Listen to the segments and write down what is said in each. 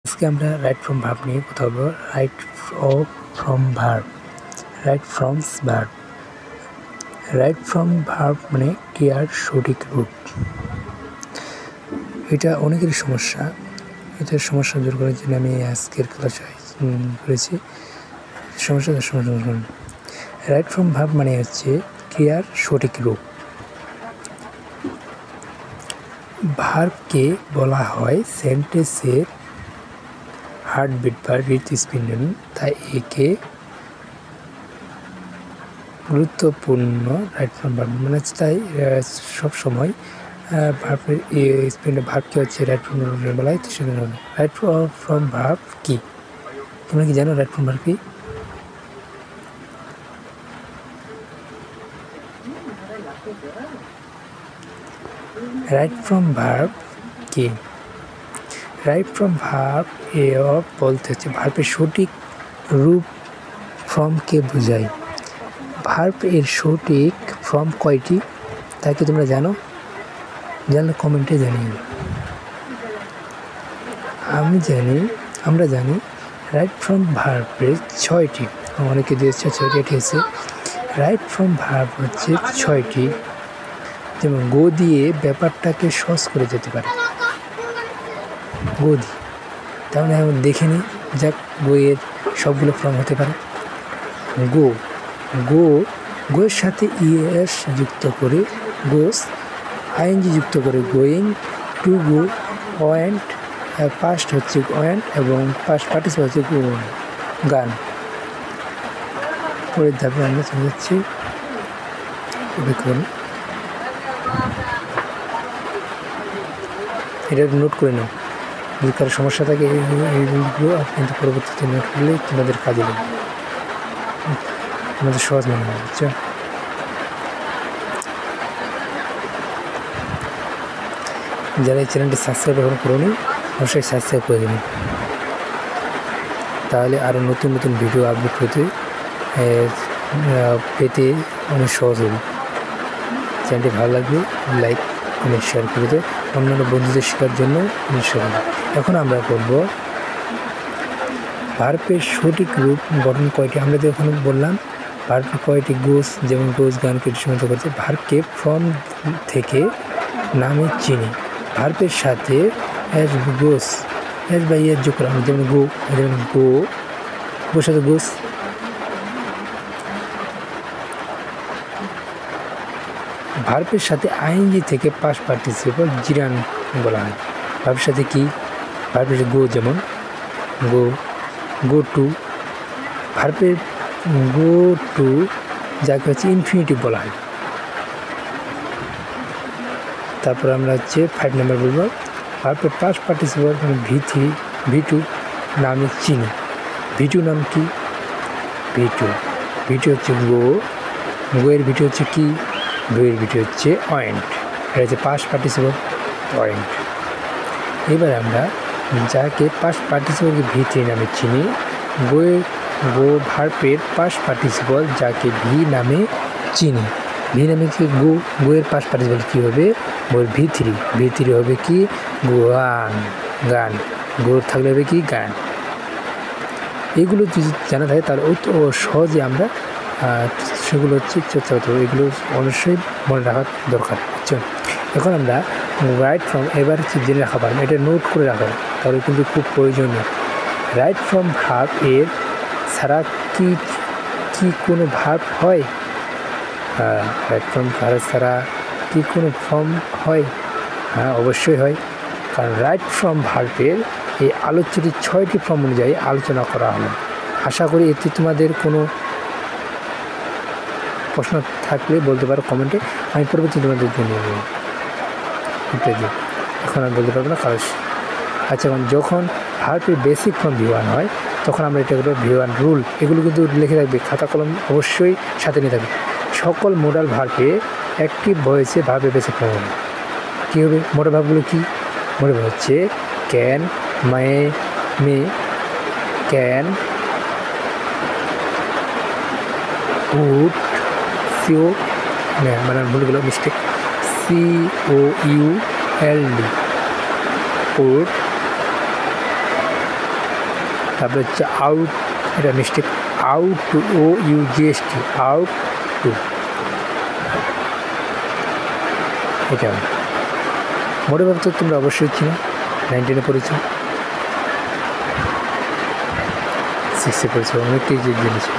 আজকে আমরা right from verb নিয়ে কথা বলবো। Right from verb, right ফ্রমস verb. Right from verb মানে ক্রিয়ার সঠিক রূপ। এটা অনেকেরই সমস্যা, এটার সমস্যা দূর করার জন্য আমি আজকের ক্লাস করেছি। সমস্যা করুন। রাইট ফ্রম ভার্ব মানে হচ্ছে ক্রিয়ার সঠিক রূপ। ভার্বকে বলা হয় সেন্টেন্সের হার্টবিট বা হৃদস্পন্দন, তাই একে গুরুত্বপূর্ণ রাইট ফ্রম ভার্ব মানে হচ্ছে। তাই সবসময় ভার্বের স্পেন্ডে ভার্বকে হচ্ছে রাইট ফ্রম ভার্ব বলা হয়। রাইট ফ্রম ভার্ব কি তোমরা কি জানো? রাইট ফ্রম ভার্ব কি? রাইট ফ্রম ভার্ব কি? রাইট ফ্রম ভার্ব বলতে হচ্ছে ভার্বের সঠিক রূপ ফর্মকে বোঝায়। ভার্ব এর সঠিক ফর্ম কয়টি তা কি তোমরা জানো? জানলে কমেন্টে জানিয়ে। আমরা জানি রাইট ফ্রম ভার্বের 6টি, অনেকে দিয়েছে 6টি। এটি হচ্ছে রাইট ফ্রম ভার্ব হচ্ছে 6টি। যেমন গো দিয়ে ব্যাপারটাকে সহজ করে যেতে পারে, গো দিয়ে। তাহলে আমি দেখে নিই, যাক গো এর সবগুলো ফর্ম হতে পারে। গোয়ের সাথে ইএস যুক্ত করে গোস, আইএনজি যুক্ত করে going, to go, went, past হচ্ছে ওয়েন্ট এবং পাস্ট পার্টিসিপেল হচ্ছে গান। পরের ধাপে আমরা চলে যাচ্ছি। দেখুন, এটা নোট করে নাও, যদি কারো সমস্যা থাকে এইগুলো কিন্তু পরবর্তীতে নোট করলে তোমাদের কাজে লাগবে, আমাদের সহজ মনে হয়। বুঝছো? যারা এই চ্যানেলটি সাবস্ক্রাইব এখন করোনি অবশ্যই সাবস্ক্রাইব করে দেবেন, তাহলে আরও নতুন নতুন ভিডিও আপলোড পেতে অনেক সহজ হবে। চ্যানেলটি ভালো লাগবে লাইক কমেন্ট শেয়ার করে দেয়, অন্যান্য বন্ধুদের শেখার জন্য শেয়ার। এখন আমরা করব ভার্বের সঠিক রূপ গঠন কয়টি। আমরা যখন বললাম ভার্বের কয়টি, গোস, যেমন গোস গানকে সমর্থ করছে। ভার্বকে ফ্রম থেকে নামে চিনি। ভার্বের সাথে অ্যাজ গোস, অ্যাজ বা ইয়ার যোগ করা, যেমন গো, যেমন গোর সাথে গোস। ভার্বের সাথে আইএনজি থেকে পাস্ট পার্টিসিপল জিরান বলা হয়। ভার্বের সাথে কি? ভার্বের সাথে গো, যেমন গো টু। ভার্বের গো টু যাকে হচ্ছে ইনফিনিটিভ বলা হয়। তারপর আমরা হচ্ছে 5 নম্বর বলবো, ভার্বের পাস্ট পার্টিসিপল মানে ভি2 নামে চিনি। ভি2 নাম কি? ভি2 হচ্ছে গোয়ের ভি2 হচ্ছে কি? গোয়ের ভি2 হচ্ছে ওয়েন্ট। এটা হচ্ছে পাস্ট পার্টিসিপল ওয়েন্ট। এবার আমরা যাকে পাস্ট পার্টিসিপলকে ভি3 নামে চিনি, গো ভার্বের পাস্ট পার্টিসিপল যাকে ভি নামে চিনি। ভি নামে কি? গোয়ের পাস্ট পার্টিসিপল কী হবে? গোর ভি3 হবে কি? গান। গোর থাকলে হবে কি? গান। এগুলো যদি জানা থাকে তাহলে ও সহজে আমরা সেগুলো হচ্ছে চর্চা করতে হবে। এগুলো অবশ্যই মনে রাখার দরকার। বুঝছো? এখন আমরা রাইট ফ্রম এবার হচ্ছে জেনে রাখা পারবো, এটা নোট করে রাখা তাহলে কিন্তু খুব প্রয়োজনীয়। রাইট ফ্রম ভার্ব এর ছাড়া কি কোনো ভার্ব হয়? হ্যাঁ, রাইট ফ্রম ভার্ব ছাড়া কি কোনো ফর্ম হয়? হ্যাঁ, অবশ্যই হয়, কারণ রাইট ফ্রম ভার্বের এই আলোচিত 6টি ফর্ম অনুযায়ী আলোচনা করা হলো। আশা করি এতে তোমাদের কোনো প্রশ্ন থাকলে বলতে পারো কমেন্টে, আমি পরবর্তী তোমাদের জানিয়ে দেবো। এখন আমি বলতে পারবো না কারণ। আচ্ছা, যখন ভার্বের বেসিক ফর্ম V1 হয় তখন আমরা এটা করবো V1 রুল। এগুলো কিন্তু লিখে রাখবে, খাতা কলম অবশ্যই সাথে নিয়ে থাকবে। সকল মোডাল ভার্বে অ্যাক্টিভ ভয়েসে ভার্বের বেসিক ফর্ম হবে। কী হবে মোডাল ভার্বগুলো? কি মোডাল ভার্ব হচ্ছে ক্যান, মে, ক্যান, উড, সিও, মানে ভুল গেল, মিস্টেক, COULD, উড, তারপরে হচ্ছে আউট, এটা মিস্টেক, আউট টু, ও ইউজিএসটি, আউট টু, এটা মোটে ভাব তো তোমরা অবশ্যই চিনো, 9-10 পড়েছো, 6-এ পড়েছো, অনেকটাই যে জেনেছো।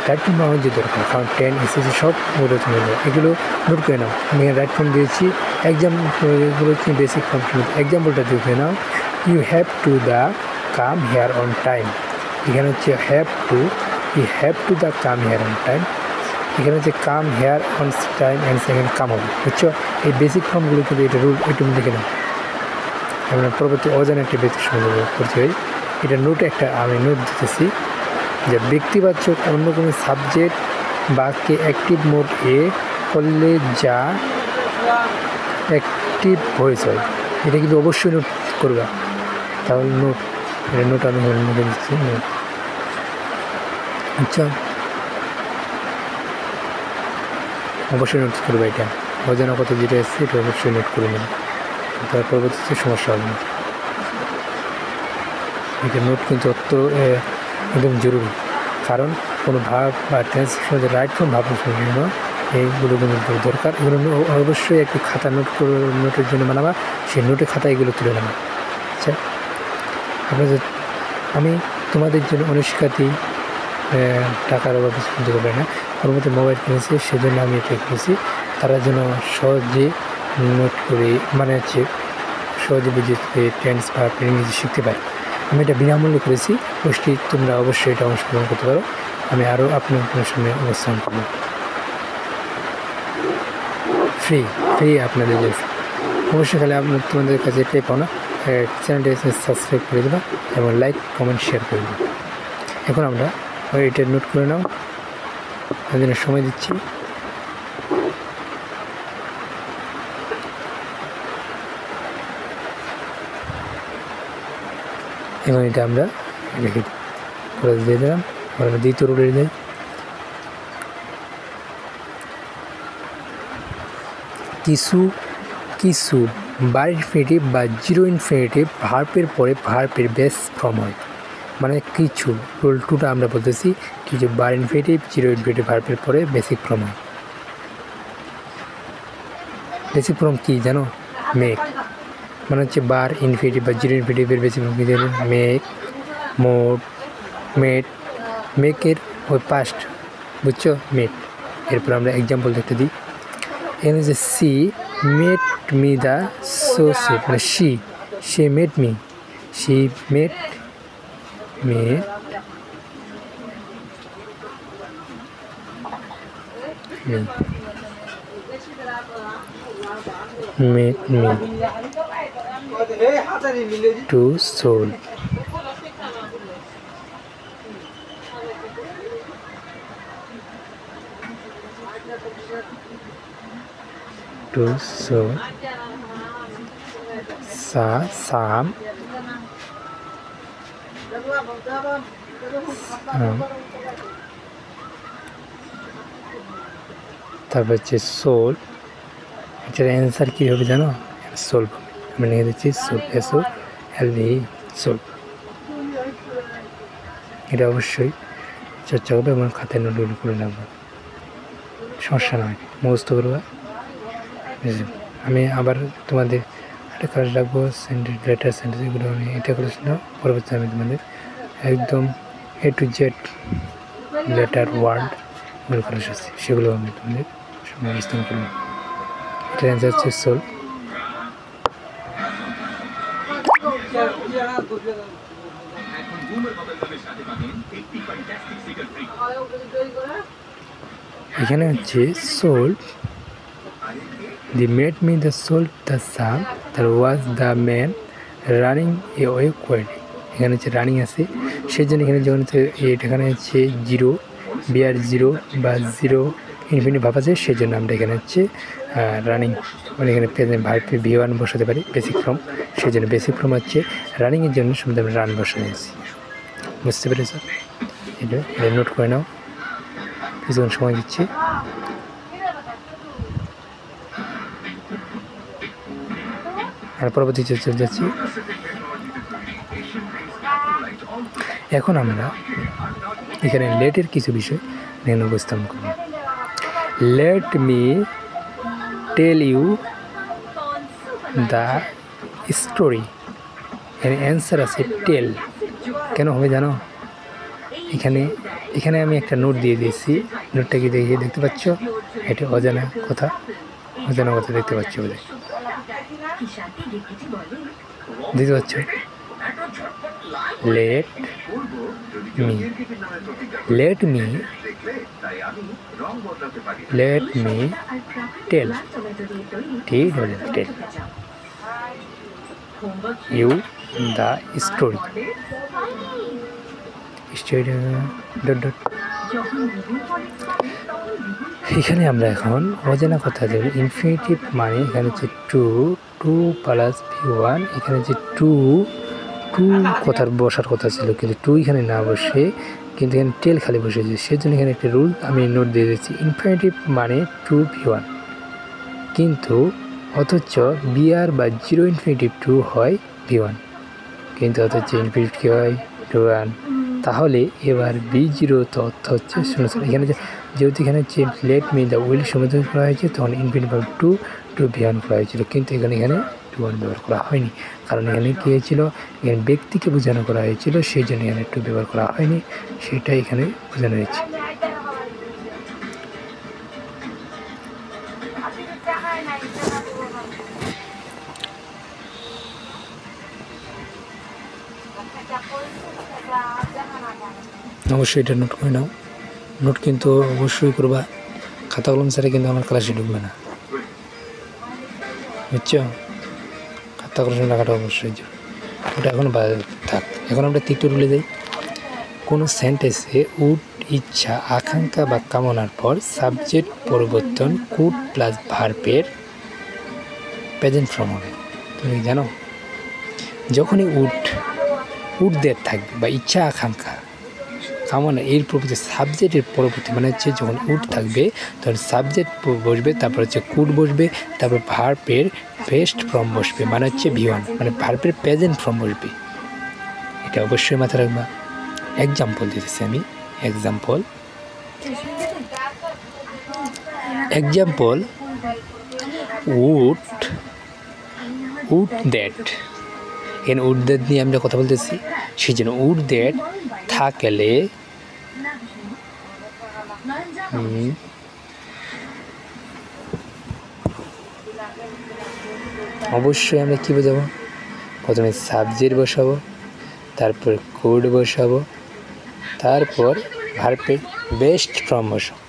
রাইট ফর্ম আমার যে দরকার, কারণ 10 এসএসসি সব মোটে তুমি এগুলো নোট করে নাও। আমি রাইট ফর্ম দিয়েছি, এক্সাম্পল হচ্ছে বেসিক ফর্ম, এক্সাম্পলটা দেখে নাও। You have to the come here on time, এখানে হচ্ছে have to, you have to the come here on time, এখানে হচ্ছে come here on time and second come হবে, বুঝছো? এই বেসিক ফর্মগুলো কিন্তু এটা রুল, ওই তুমি দেখে নাও। আমরা পরবর্তী অজানা একটা বেসিক সম্বন্ধে করতে হয়, এটা নোট একটা আমি নোট দিতেছি যে ব্যক্তিবাচক অন্য কোনো সাবজেক্ট বাক্যে অ্যাক্টিভ মোড এ করলে যা অ্যাক্টিভ ভয়েস হয়, এটা কিন্তু অবশ্যই নোট করবে। তাহলে নোট, এটা নোট আমি লিখে দিচ্ছি, নোট। আচ্ছা, অবশ্যই নোট করবে, এটা অজানা কথা যেটা এসছে এটা অবশ্যই নোট করে নেবে, তার পরবর্তীতে সমস্যা হবে না। এটা নোট কিন্তু একদম জরুরি, কারণ কোনো ভাব বা ট্রান্সলেশন রাইট ফর্ম ভাব জন্য এইগুলো কিন্তু দরকার। এগুলো অবশ্যই একটি খাতা নোটের জন্য বানাবা, সেই নোটের খাতা এগুলো তুলে নেবা। আচ্ছা, আপনাদের আমি তোমাদের জন্য অনেক শিক্ষার্থী টাকার অভাবে শুনতে পারে না, ওর মধ্যে মোবাইল কিনেছি, সেজন্য আমি এটা করেছি, তারা যেন সহজে নোট করে মানে হচ্ছে সহজে বুঝে টেন্স বা ইংরেজি শিখতে পারে। আমি এটা বিনামূল্যে করেছি, গোষ্ঠী তোমরা অবশ্যই এটা অংশগ্রহণ করতে পারো। আমি আরও আপনার সামনে অবস্থান করব, ফ্রি আপনাদের জন্য। অবশ্যই খালি আপনার তোমাদের কাছে এটাই পাও না, চ্যানেলটি সাবস্ক্রাইব করে দেবা এবং লাইক কমেন্ট শেয়ার করে দেবা। এখন আমরা এটা নোট করে নাও, তার জন্য সময় দিচ্ছি। এবং এটা আমরা রেখে দিয়ে দিলাম, আমরা দ্বিতীয় রুলে যাই। কিছু বার ইনফিনিটিভ বা জিরো ইনফিনিটিভ ভার্বের পরে ভার্বের বেস ফর্ম হয়, মানে কিছু রুল 2টা আমরা বলতেছি, কিছু বার ইনফিনিটিভ জিরো ইনফিনিটিভ ভার্বের পরে বেসিক ফর্ম হয়। বেসিক ফর্ম কি জানো? মেক, মানে হচ্ছে বার ইনফিনিটিভ বা জিরো ইনফিনিটিভের বেসিক ফর্ম কি জানো? মেক, মোড, মেড, মেকের ওই পাস্ট, বুঝছো? মেড। এরপর আমরা এক্সাম্পল দেখতে দিই, এখানে যে she made me the so sad, মানে সে made me, she made me to soul, to soul, Sam, তারপর হচ্ছে সোল, এটার অ্যান্সার কী হবে জানো? সোলভ। আমি লিখে দিচ্ছি সোল, SOLV, সোল। এটা অবশ্যই চর্চা করবে এবং খাতায় নোট করে নেবো, সমস্যা নয়, মুখস্থ করবা। আমি আবার তোমাদের একটা কাজ রাখবো, সেন্টেন্স, লেটার, সেন্টেন্স, এগুলো আমি এটা করেছিলাম। পরবর্তী আমি তোমাদের একদম A to Z letter, word এগুলো করে এসেছি, সেগুলো আমি তোমাদের সামনে উপস্থাপন করবো। এটার অ্যান্সার হচ্ছে সোল। এখানে হচ্ছে soul, the made me the soul the sum, that was the man running away quarry. এখানে হচ্ছে রানিং আছে, সেই জন্য এখানে যখন হচ্ছে এখানে হচ্ছে জিরো, বিআর জিরো বা জিরো ইনফিনিটি ভাব আছে, সেই জন্য আমরা এখানে হচ্ছে রানিং, মানে এখানে প্রেজেন্ট ভার্বে V1 বসাতে পারি, বেসিক ফর্ম। সেই জন্য বেসিক ফর্ম হচ্ছে রানিংয়ের জন্য শুধু আমরা রান বসে নিয়েছি, বুঝতে পেরেছ? এটা নোট করে নাও, কিছুক্ষণ সময় দিচ্ছি। আর পরবর্তী চলে যাচ্ছি। এখন আমরা এখানে লেটের কিছু বিষয় নিয়ে উপস্থাপন করব। Let me tell you the story. এর অ্যান্সার আছে টেল। কেন হবে জানো? এখানে আমি একটা নোট দিয়ে দিয়েছি। নোটটা কি দেখতে পাচ্ছ? এটা অজানা কথা দেখতে পাচ্ছ বলে দেখতে পাচ্ছ। Let me tell you the story. এখানে আমরা এখন অজানা কথা দেব। ইনফিনিটিভ মানে এখানে হচ্ছে টু প্লাস V1। এখানে যে টু কথার বসার কথা ছিল, কিন্তু টু এখানে না বসে কিন্তু এখানে টেল খালি বসেছে। সেজন্য এখানে একটা রুল আমি নোট দিয়ে দিচ্ছি। ইনফিনিটিভ মানে টু V1, কিন্তু অথচ বিআর বা জিরো ইনফিনিটিভ টু হয় V1, কিন্তু অথচ ইনফিনিটিভ কী হয় V1। তাহলে এবার B0 তো অর্থ হচ্ছে 0। এখানে যেহেতু এখানে হচ্ছে লেট মি দ্য উইল সমাধান করা হয়েছে, তখন ইনফিনিটিভ টু V1 করা হয়েছিল, কিন্তু এখানে V1 ব্যবহার করা হয়নি। কারণ এখানে কী হয়েছিল, এখানে ব্যক্তিকে বোঝানো করা হয়েছিল, সেই জন্য এখানে টু ব্যবহার করা হয়নি, সেটাই এখানে বোঝানো হয়েছে। অবশ্যই এটা নোট করে নাও। নোট কিন্তু অবশ্যই করবা, খাতা কলম ছাড়া কিন্তু আমার ক্লাসে ঢুকবে না, বুঝছো? খাতা কলম রাখাটা অবশ্যই, ওটা এখন থাক। এখন আমরা তৃতীয় রুলে যাই। কোনো সেন্টেন্সে উড ইচ্ছা, আকাঙ্ক্ষা বা কামনার পর সাবজেক্ট পরিবর্তন কুড প্লাস ভার্বের প্রেজেন্ট ফর্ম হবে। তুমি জানো, যখনই উড দের থাকবে বা ইচ্ছা আকাঙ্ক্ষা কামনা এর পরবর্তী সাবজেক্টের পরবর্তী মানে হচ্ছে যখন উড থাকবে তখন সাবজেক্ট বসবে, তারপর হচ্ছে কুড বসবে, তারপর ভার্বের বেস্ট ফর্ম বসবে মানে হচ্ছে V1, মানে ভার্বের প্রেজেন্ট ফর্ম বসবে। এটা অবশ্যই মাথায় রাখবা। এক্সাম্পল দিতেছি আমি। Example would that. এখানে উড দ্যাট নিয়ে আমরা কথা বলতেছি, সেই জন্য উড দ্যাট থাকলে অবশ্যই আমরা কী বোঝাবো? প্রথমে সাবজেক্ট বসাবো, তারপর কুড বসাবো, তারপর ভার্বের বেস্ট ফর্ম বসাবো।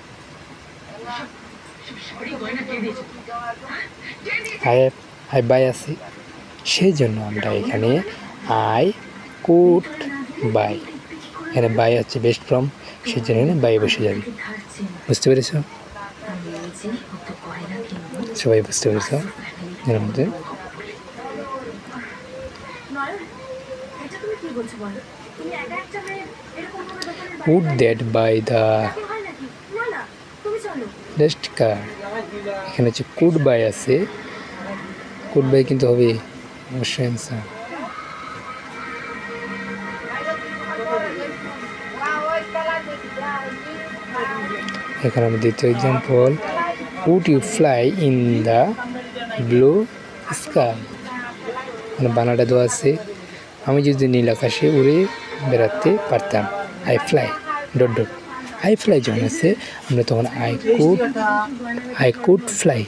আই বাই আছে, সেই জন্য আমরা এখানে আই কুড বাই, এখানে বাই হচ্ছে বেস্ট ফর্ম, সেই জন্য এখানে বাই বসে যাবে। বুঝতে পেরেছ? সবাই বুঝতে পেরেছ? এর মধ্যে would that by the next car. এখানে হচ্ছে কুড বাই আছে, কুড বাই কিন্তু হবে অবশ্যই অ্যান্সার। এখানে আমি দ্বিতীয় example, would you fly in the blue sky. মানে বানাটা দেওয়া আছে, আমি যদি নীল আকাশে উড়ে বেড়াতে পারতাম। I fly dot dot. I fly যখন আছে আমরা তখন I could fly.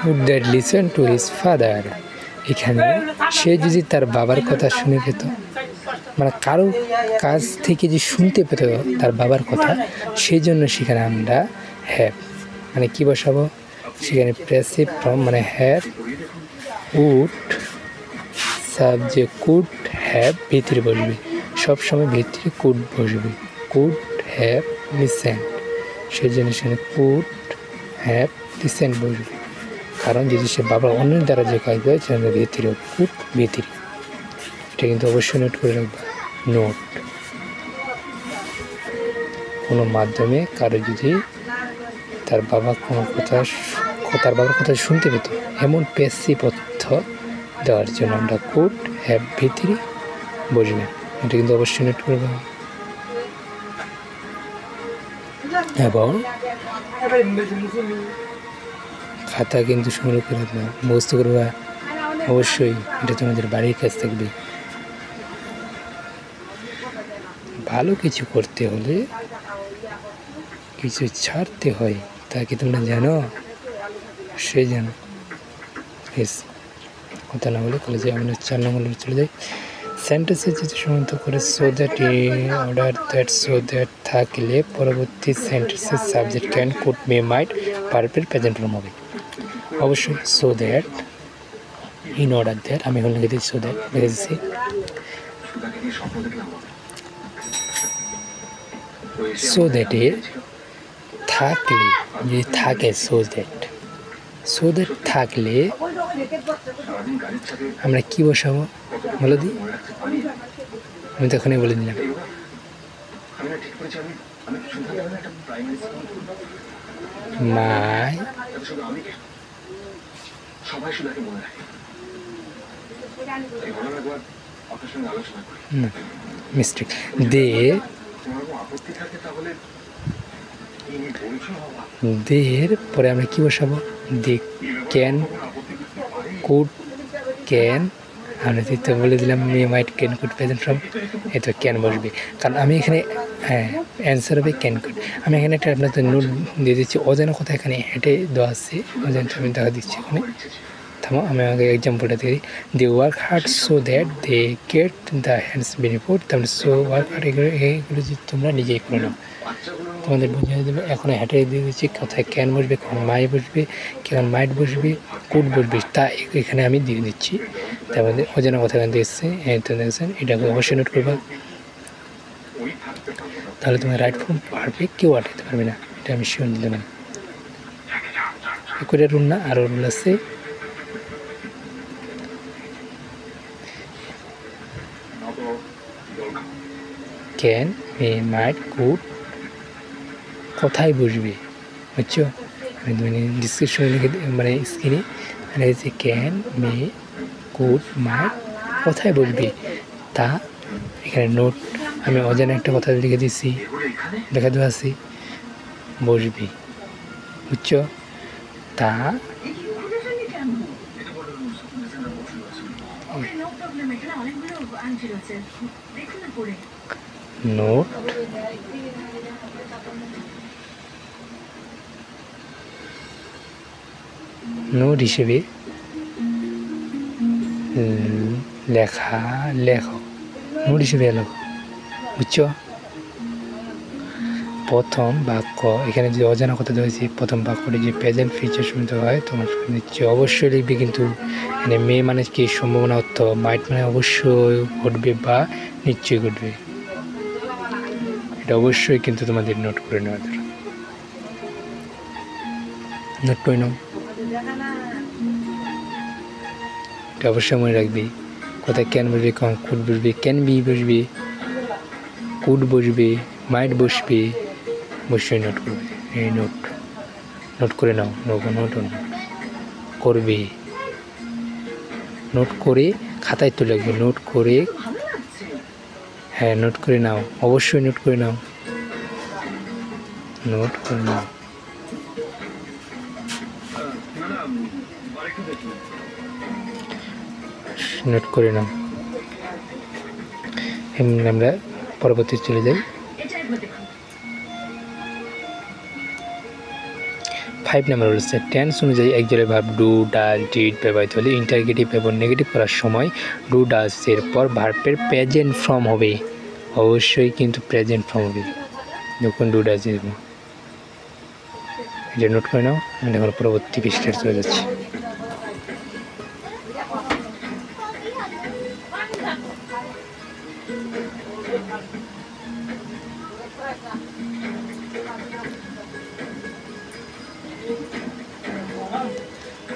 Would that listen to his father? এখানে সে যদি তার বাবার কথা শুনে পেত, মানে কারো কাছ থেকে যে শুনতে পেত তার বাবার কথা, সেই জন্য সেখানে আমরা হ্যাভ মানে কি বসাবো, সেখানে প্যাসিভ ফর্ম মানে have would subject could have ভিতরে বসবে, সবসময় ভিতরে কুড বসবে। কুড হ্যাভ লিসেন্ড, সেই জন্য সেখানে কুড হ্যাভ লিসেন্ড বসবে। কারণ যদি সে বাবা অন্যের দ্বারা যে কাজ করে সেখানে ভিতরে কুড ভিতরে। এটা কিন্তু অবশ্যই নোট করে রাখবা। নোট কোনো মাধ্যমে কারো যদি তার বাবা কোনো তার বাবার কথা শুনতে পেত, এমন প্যাসিভ অর্থ দেওয়ার জন্য আমরা কুড হ্যাভ ভিতরে বসবে। এটা কিন্তু অবশ্যই নোট করবে। এবং খাতা কিন্তু সংগ্রহ করে রাখবে, মুখস্থ করবা অবশ্যই। এটা তোমাদের বাড়ির কাজ থাকবে। ভালো কিছু করতে হলে কিছু ছাড়তে হয়, তা কি তোমরা জানো? সে জানো। কথা না বলে কলেজে আমরা 4 নম্বর চলে যাই। সেন্টেন্সে যদি সমান্ত করে so that order that so that থাকলে পরবর্তী সেন্টেন্সের সাবজেক্ট ক্যান কুড মে মাইট ভার্বের প্রেজেন্ট ফর্ম হবে। অবশ্যই so that, in order that, আমি এখন লিখে দিচ্ছি সো দ্যাট, লিখে দিচ্ছি। সো দ্যাটে থাকলে, যদি থাকে সো দ্যাট থাকলে আমরা কি বসাবো বলে দিই? আমি তো এখনই বলে দিলাম। মাই মিস্টেক দের পরে আমরা কি বসাবো? দে ক্যান কুড ক্যান, আমরা তো বলে দিলাম may might can could present form, এই তো ক্যান বসবে। কারণ আমি এখানে অ্যান্সার হবে ক্যান কুড। আমি এখানে একটা আপনাদের নোট দিয়ে দিচ্ছি, অজানা কথা এখানে হেঁটে দেওয়া আছে, অজানা আমি দেখা দিচ্ছি এখানে। থামো, আমি আগে এক্সাম্পলটা দিই। They work hard so that they get the hands benefit. তারপরে সো ওয়ার্ক হার্ড, এগুলো যদি তোমরা নিজেই করে নাও, তোমাদের বুঝিয়ে দেবে। এখন হেঁটে দিয়ে দিচ্ছি কোথায় ক্যান বসবে, কখন মাই বসবে, কখন মাইট বসবে, কুড বসবে, তা এখানে আমি দিয়ে দিচ্ছি। তারপরে অজানা কথা এখান থেকে এসছে, তো দেখছেন, এটাকে অবশ্যই নোট করবা। তাহলে তোমার রাইট ফর্ম পারবে, কেউ আটকাতে পারবে না, এটা আমি শিওর দিলাম। করে রুল না, আরও রুল আছে। ক্যান মে মাইট কুড কোথায় বসবে, বুঝছো? আমি মানে ডিসক্রিপশনে লিখে মানে স্ক্রিনে লিখেছি ক্যান মে কুড মাইট কোথায় বসবে, তা এখানে নোট আমি অজানা একটা কথা লিখে দিচ্ছি, লেখা দেওয়া আছে বসবে, বুঝছো? তা নোট নোট হিসেবে লেখো, নোট হিসেবে লেখো, বুঝছো? প্রথম বাক্য এখানে যে অজানা কথা ধরেছি, প্রথম বাক্যটি যে প্রেজেন্ট ফিউচার শুনতে হয় তোমার নিশ্চয়ই অবশ্যই লিখবে। কিন্তু এখানে মে মানে কি সম্ভাবনা অর্থ, মাইট মানে অবশ্যই ঘটবে বা নিশ্চয়ই ঘটবে, এটা অবশ্যই কিন্তু তোমাদের নোট করে নেওয়া দরকার। নোট করে নাও, এটা অবশ্যই মনে রাখবি। কোথায় ক্যান বসবে, কখন কুড বসবে, ক্যান বি বসবে, কুড বসবে, মাইট বসবে, অবশ্যই নোট করবে। এই নোট করে নাও, নোট করবে, নোট করে খাতায় তুলে রাখবে, নোট করে, হ্যাঁ নোট করে নাও, অবশ্যই নোট করে নাও, নোট করে নাও। নোট করে নাও। আমরা পরবর্তী চলে যাই। 5 নম্বর হচ্ছে টেন্স অনুযায়ী একজনের ভার্ব ডু, ডাজ, ডিড ব্যবহৃত হলে ইন্টারগেটিভ এবং নেগেটিভ করার সময় ডু, ডাজ এর পর ভার্বের প্রেজেন্ট ফর্ম হবে। অবশ্যই কিন্তু প্রেজেন্ট ফর্ম হবে যখন ডু, ডাজ দেব। এটা নোট করে নাও। আমি এখন পরবর্তী পৃষ্ঠায় চলে যাচ্ছি।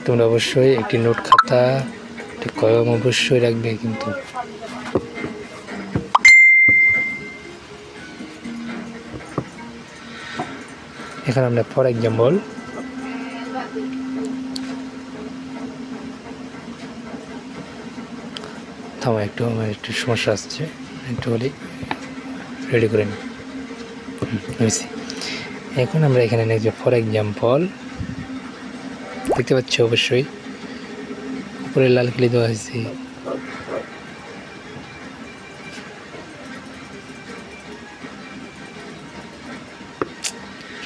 তোমরা অবশ্যই একটি নোট খাতা, একটি কলম অবশ্যই রাখবে কিন্তু। এখানে আমরা ফর এক্সাম্পল থামো একটু, আমার একটু সমস্যা আসছে, একটু হলে রেডি করে নিই। এখন আমরা এখানে নেই যে ফর এক্সাম্পল দেখতে পাচ্ছ অবশ্যই উপরে লাল কিলি দেওয়া হয়েছে।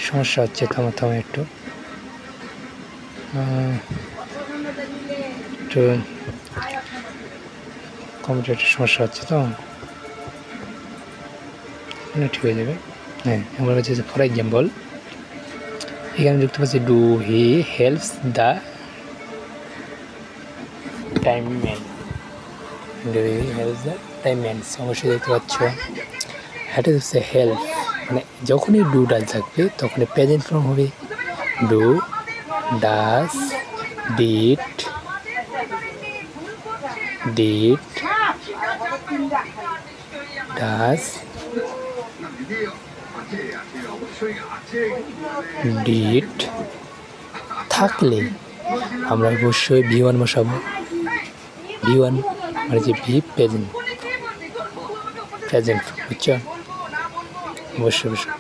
সমস্যা হচ্ছে, থামো থামো একটু একটু কম্পিউটারের সমস্যা হচ্ছে তো, ঠিক হয়ে যাবে। হ্যাঁ, আমরা হচ্ছে ফর এক্সাম্পল এখানে দেখতে পাচ্ছি do he helps the time man, do he helps the time man অবশ্যই দেখতে পাচ্ছ। এটা হচ্ছে হেল্প, মানে যখনই ডু ডাল থাকবে তখনই প্রেজেন্ট ফর্ম হবে। Do, does, did, did, does, did থাকলে আমরা অবশ্যই ভি1 বসাবো। ভি1 মানে যে ভি প্রেজেন্ট, প্রেজেন্ট বুঝছো, অবশ্যই অবশ্যই।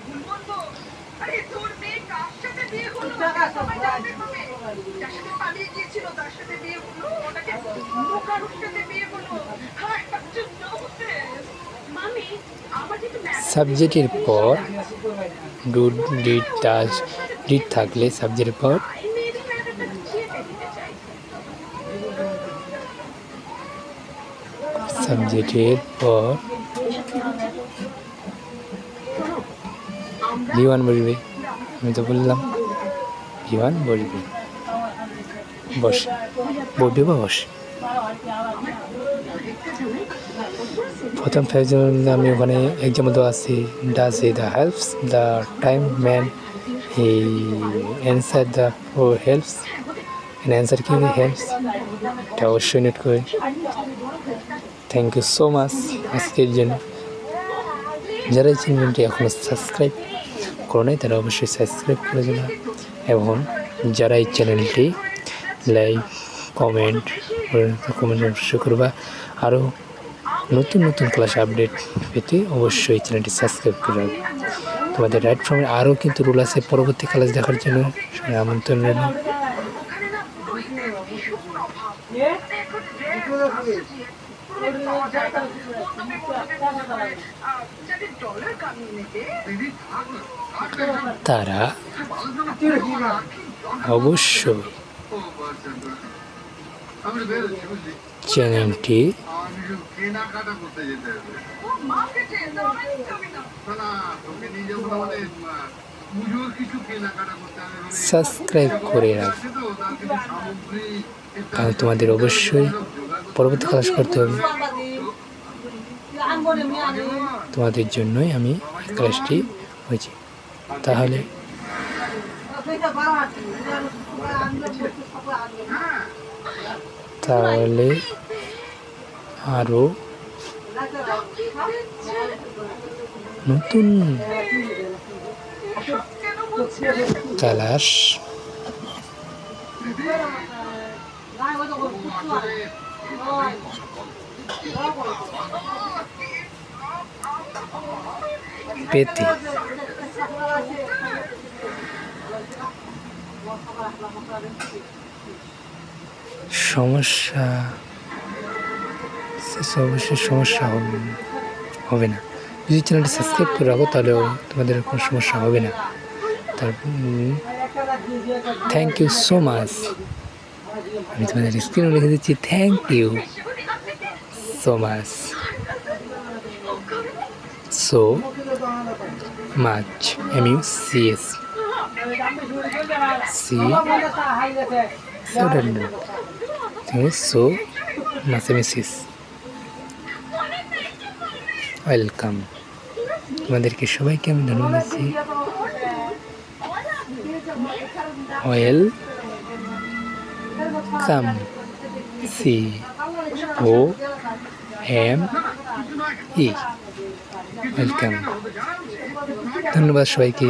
সাবজেক্টের পর ডু, ডিড, ডাস, ডিড থাকলে সাবজেক্টের পর ভি1 বসবে। আমি তো বললাম ভি1 বসবে, বসবে বা বসে। প্রথম ফেজে আমি ওখানে এক্সাম্পল দেওয়া আছে, does he the helps the time man, he answer the helps, answer কি হেল্পস, এটা অবশ্যই নোট করে। থ্যাংক ইউ সো মাচ আজকের জন্য। যারা এই চ্যানেলটি এখনও সাবস্ক্রাইব করো নাই তারা অবশ্যই সাবস্ক্রাইব করে দেবে, এবং যারা এই চ্যানেলটি লাইক কমেন্ট অবশ্যই করবা। আরও নতুন নতুন ক্লাস আপডেট পেতে অবশ্যই চ্যানেলটি সাবস্ক্রাইব করে রাখবে। তোমাদের রাইট ফর্মের আরও কিন্তু রুল আছে, পরবর্তী ক্লাস দেখার জন্য আমন্ত্রণ রইল। তারা অবশ্যই চ্যানেলটি সাবস্ক্রাইব করে রাখবে, কারণ তোমাদের অবশ্যই পরবর্তী ক্লাস করতে হবে। তোমাদের জন্যই আমি ক্লাসটি হয়েছি। তাহলে আরো নতুন ক্লাস পেতে সমস্যা অবশ্যই সমস্যা হবে না। যদি চ্যানেলটি সাবস্ক্রাইব করে রাখো তাহলে তোমাদের কোনো সমস্যা হবে না। তারপর থ্যাংক ইউ সো মাচ, আমি তোমাদের স্ক্রিনে লিখে দিচ্ছি thank you so much, so much, MUCS so much MUCS। Welcome, তোমাদেরকে সবাইকে আমি ধন্যবাদ দিচ্ছি। Welcome, COME, welcome. ধন্যবাদ সবাইকে।